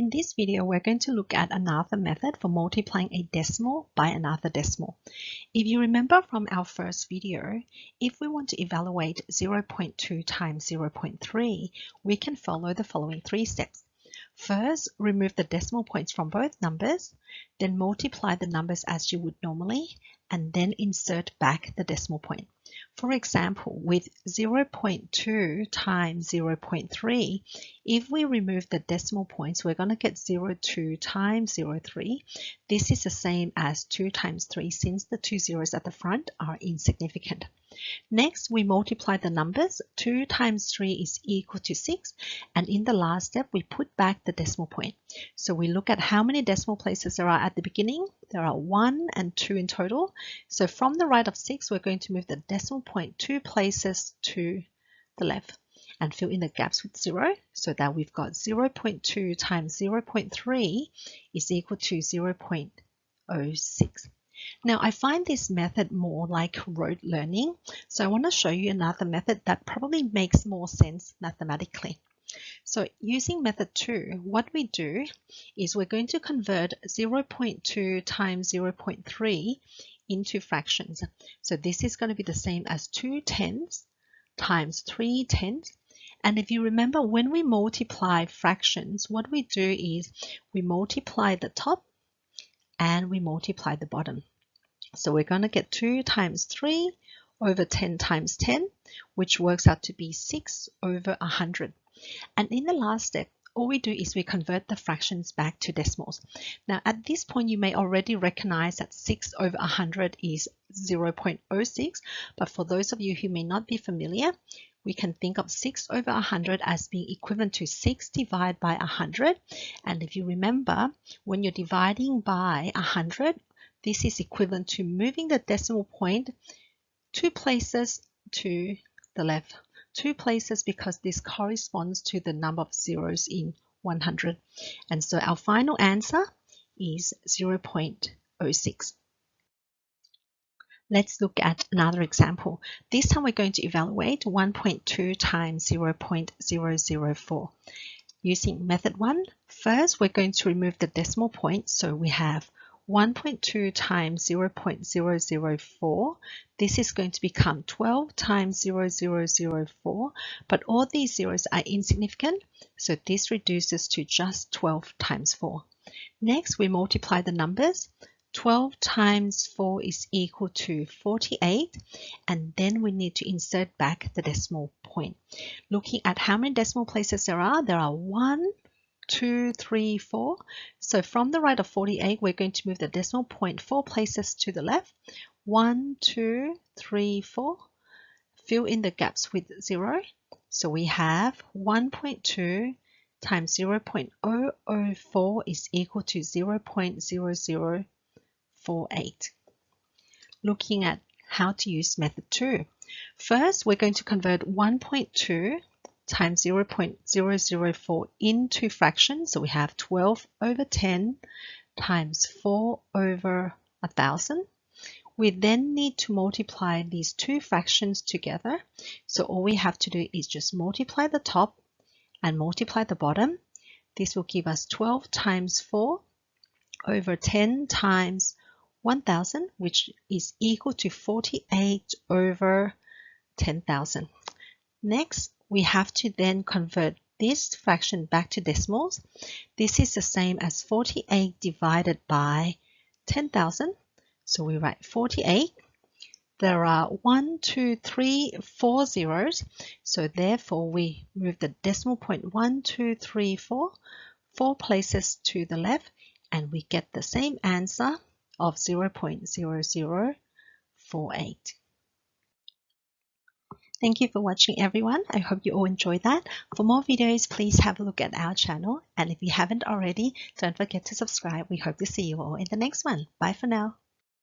In this video, we're going to look at another method for multiplying a decimal by another decimal. If you remember from our first video, if we want to evaluate 0.2 times 0.3, we can follow the following 3 steps. First, remove the decimal points from both numbers, then multiply the numbers as you would normally, and then insert back the decimal point. For example, with 0.2 times 0.3, if we remove the decimal points, we're going to get 0.2 times 0.3. This is the same as 2 times 3 since the 2 zeros at the front are insignificant. Next, we multiply the numbers. 2 times 3 is equal to 6. And in the last step, we put back the decimal point. So we look at how many decimal places there are at the beginning. There are 1 and 2 in total. So from the right of 6, we're going to move the decimal point 2 places to the left and fill in the gaps with 0 so that we've got 0.2 times 0.3 is equal to 0.06. Now, I find this method more like rote learning, so I want to show you another method that probably makes more sense mathematically. So using method 2, what we do is we're going to convert 0.2 times 0.3 into fractions. So this is going to be the same as 2 tenths times 3 tenths. And if you remember, when we multiply fractions, what we do is we multiply the top and we multiply the bottom. So we're going to get 2 times 3 over 10 times 10, which works out to be 6 over 100. And in the last step, all we do is we convert the fractions back to decimals. Now, at this point, you may already recognize that 6 over 100 is 0.06. But for those of you who may not be familiar, we can think of 6 over 100 as being equivalent to 6 divided by 100. And if you remember, when you're dividing by 100, this is equivalent to moving the decimal point 2 places to the left. 2 places because this corresponds to the number of zeros in 100. And so our final answer is 0.06. Let's look at another example. This time we're going to evaluate 1.2 times 0.004. Using method 1, first we're going to remove the decimal point. So we have 1.2 times 0.004. This is going to become 12 times 0.004, but all these zeros are insignificant, so this reduces to just 12 times 4. Next, we multiply the numbers. 12 times 4 is equal to 48, and then we need to insert back the decimal point. Looking at how many decimal places there are 1, 2, 3, 4. So from the right of 48, we're going to move the decimal point 4 places to the left. 1, 2, 3, 4. Fill in the gaps with 0. So we have 1.2 times 0.004 is equal to 0.0048. Looking at how to use method 2. First, we're going to convert 1.2 times 0.004 into fractions. So we have 12 over 10 times 4 over 1,000. We then need to multiply these two fractions together. So all we have to do is just multiply the top and multiply the bottom. This will give us 12 times 4 over 10 times 1,000, which is equal to 48 over 10,000. Next, we have to then convert this fraction back to decimals. This is the same as 48 divided by 10,000. So we write 48. There are 1, 2, 3, 4 zeros. So therefore, we move the decimal point 1, 2, 3, 4 places to the left, and we get the same answer of 0.0048. Thank you for watching, everyone. I hope you all enjoyed that. For more videos, please have a look at our channel. And if you haven't already, don't forget to subscribe. We hope to see you all in the next one. Bye for now.